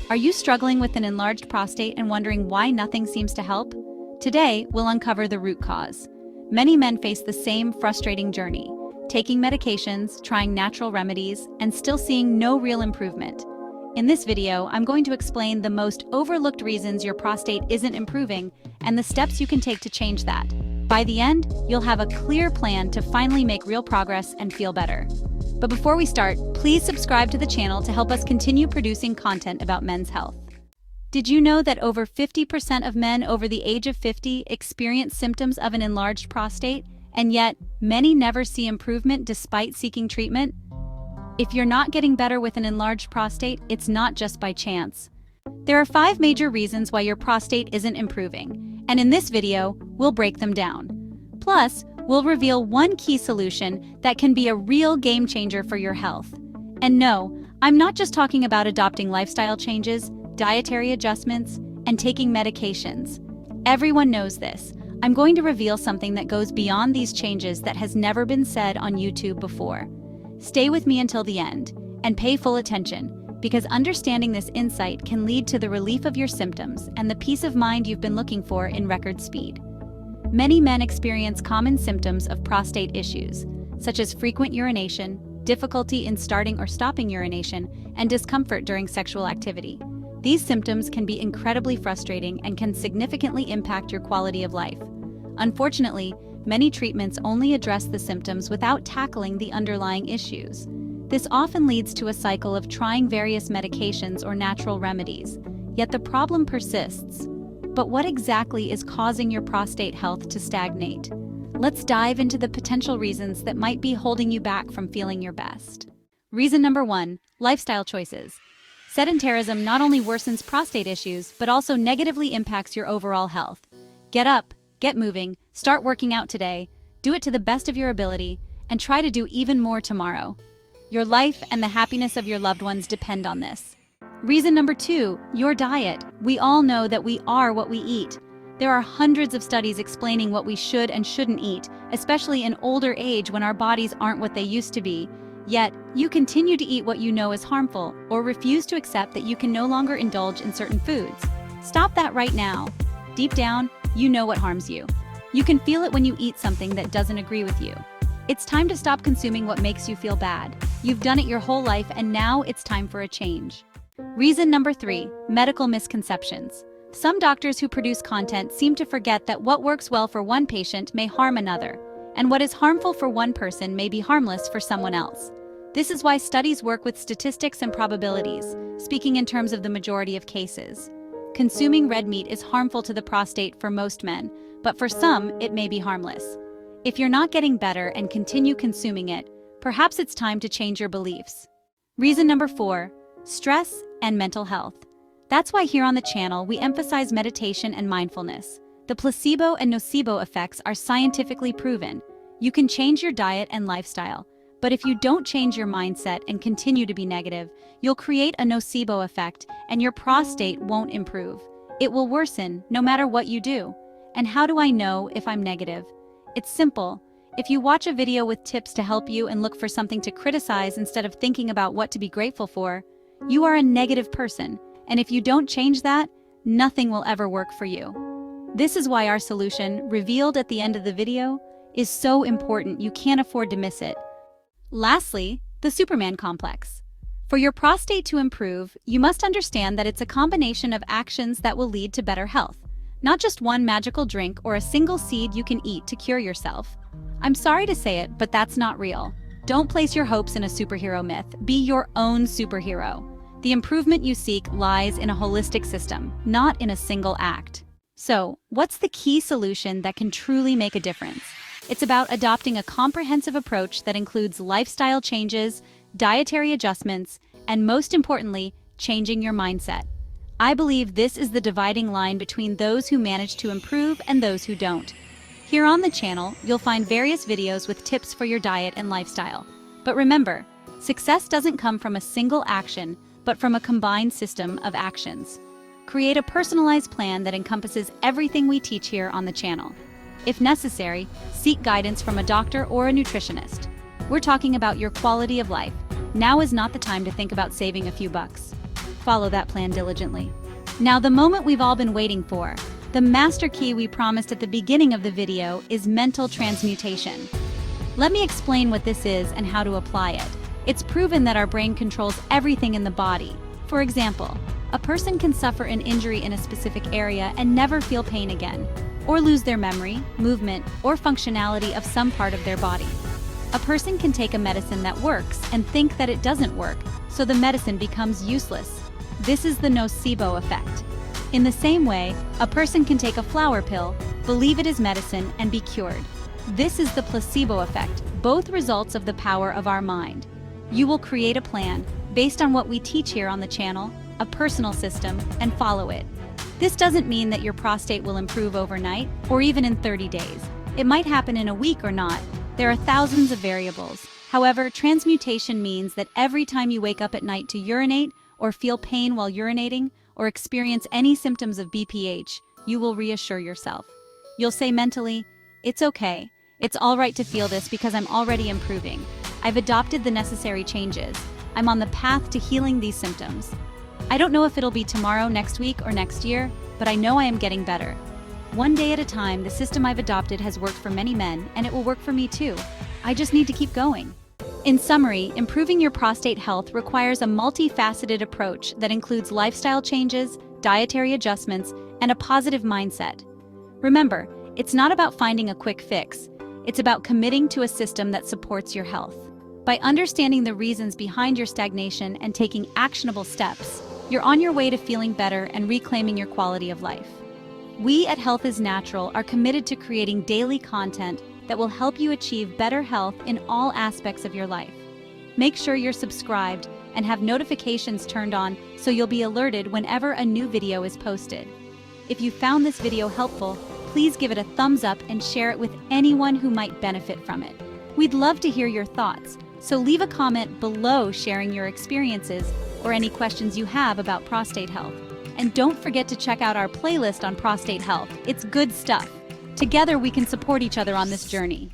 Are you struggling with an enlarged prostate and wondering why nothing seems to help? Today, we'll uncover the root cause. Many men face the same frustrating journey, taking medications, trying natural remedies, and still seeing no real improvement. In this video, I'm going to explain the most overlooked reasons your prostate isn't improving and the steps you can take to change that. By the end, you'll have a clear plan to finally make real progress and feel better. But before we start, please subscribe to the channel to help us continue producing content about men's health. Did you know that over 50% of men over the age of 50 experience symptoms of an enlarged prostate, and yet many never see improvement despite seeking treatment? If you're not getting better with an enlarged prostate, it's not just by chance. There are 5 major reasons why your prostate isn't improving, and in this video, we'll break them down. Plus, we'll reveal one key solution that can be a real game changer for your health. And no, I'm not just talking about adopting lifestyle changes, dietary adjustments, and taking medications. Everyone knows this. I'm going to reveal something that goes beyond these changes that has never been said on YouTube before. Stay with me until the end, and pay full attention, because understanding this insight can lead to the relief of your symptoms and the peace of mind you've been looking for in record speed. Many men experience common symptoms of prostate issues, such as frequent urination, difficulty in starting or stopping urination, and discomfort during sexual activity. These symptoms can be incredibly frustrating and can significantly impact your quality of life. Unfortunately, many treatments only address the symptoms without tackling the underlying issues. This often leads to a cycle of trying various medications or natural remedies, yet the problem persists. But what exactly is causing your prostate health to stagnate? Let's dive into the potential reasons that might be holding you back from feeling your best. Reason number 1, lifestyle choices. Sedentarism not only worsens prostate issues, but also negatively impacts your overall health. Get up, get moving, start working out today, do it to the best of your ability, and try to do even more tomorrow. Your life and the happiness of your loved ones depend on this. Reason number 2, your diet. We all know that we are what we eat. There are hundreds of studies explaining what we should and shouldn't eat, especially in older age when our bodies aren't what they used to be. Yet, you continue to eat what you know is harmful, or refuse to accept that you can no longer indulge in certain foods. Stop that right now. Deep down, you know what harms you. You can feel it when you eat something that doesn't agree with you. It's time to stop consuming what makes you feel bad. You've done it your whole life, and now it's time for a change. Reason number 3, medical misconceptions. Some doctors who produce content seem to forget that what works well for one patient may harm another, and what is harmful for one person may be harmless for someone else. This is why studies work with statistics and probabilities, speaking in terms of the majority of cases. Consuming red meat is harmful to the prostate for most men, but for some, it may be harmless. If you're not getting better and continue consuming it, perhaps it's time to change your beliefs. Reason number 4, stress and mental health. That's why here on the channel, we emphasize meditation and mindfulness. The placebo and nocebo effects are scientifically proven. You can change your diet and lifestyle, but if you don't change your mindset and continue to be negative, you'll create a nocebo effect and your prostate won't improve. It will worsen no matter what you do. And how do I know if I'm negative? It's simple. If you watch a video with tips to help you and look for something to criticize instead of thinking about what to be grateful for, you are a negative person. And if you don't change that, nothing will ever work for you. This is why our solution, revealed at the end of the video, is so important you can't afford to miss it. Lastly, the Superman complex. For your prostate to improve, you must understand that it's a combination of actions that will lead to better health, not just one magical drink or a single seed you can eat to cure yourself. I'm sorry to say it, but that's not real. Don't place your hopes in a superhero myth. Be your own superhero. The improvement you seek lies in a holistic system, not in a single act. So, what's the key solution that can truly make a difference? It's about adopting a comprehensive approach that includes lifestyle changes, dietary adjustments, and most importantly, changing your mindset. I believe this is the dividing line between those who manage to improve and those who don't. Here on the channel, you'll find various videos with tips for your diet and lifestyle. But remember, success doesn't come from a single action, but from a combined system of actions. Create a personalized plan that encompasses everything we teach here on the channel. If necessary, seek guidance from a doctor or a nutritionist. We're talking about your quality of life. Now is not the time to think about saving a few bucks. follow that plan diligently. Now, the moment we've all been waiting for. The master key we promised at the beginning of the video is mental transmutation. Let me explain what this is and how to apply it. It's proven that our brain controls everything in the body. For example, a person can suffer an injury in a specific area and never feel pain again, or lose their memory, movement, or functionality of some part of their body. A person can take a medicine that works and think that it doesn't work, so the medicine becomes useless. This is the nocebo effect. In the same way, a person can take a flower pill, believe it is medicine, and be cured. This is the placebo effect, both results of the power of our mind. You will create a plan based on what we teach here on the channel, a personal system, and follow it. This doesn't mean that your prostate will improve overnight or even in 30 days. It might happen in a week or not. There are thousands of variables. However, transmutation means that every time you wake up at night to urinate or feel pain while urinating or experience any symptoms of BPH, you will reassure yourself. You'll say mentally, "It's okay. It's all right to feel this because I'm already improving. I've adopted the necessary changes. I'm on the path to healing these symptoms. I don't know if it'll be tomorrow, next week, or next year, but I know I am getting better. One day at a time, the system I've adopted has worked for many men, and it will work for me too. I just need to keep going." In summary, improving your prostate health requires a multifaceted approach that includes lifestyle changes, dietary adjustments, and a positive mindset. Remember, it's not about finding a quick fix. It's about committing to a system that supports your health. By understanding the reasons behind your stagnation and taking actionable steps, you're on your way to feeling better and reclaiming your quality of life. We at Health is Natural are committed to creating daily content that will help you achieve better health in all aspects of your life. Make sure you're subscribed and have notifications turned on so you'll be alerted whenever a new video is posted. If you found this video helpful, please give it a thumbs up and share it with anyone who might benefit from it. We'd love to hear your thoughts, so leave a comment below sharing your experiences or any questions you have about prostate health. And don't forget to check out our playlist on prostate health. It's good stuff. Together we can support each other on this journey.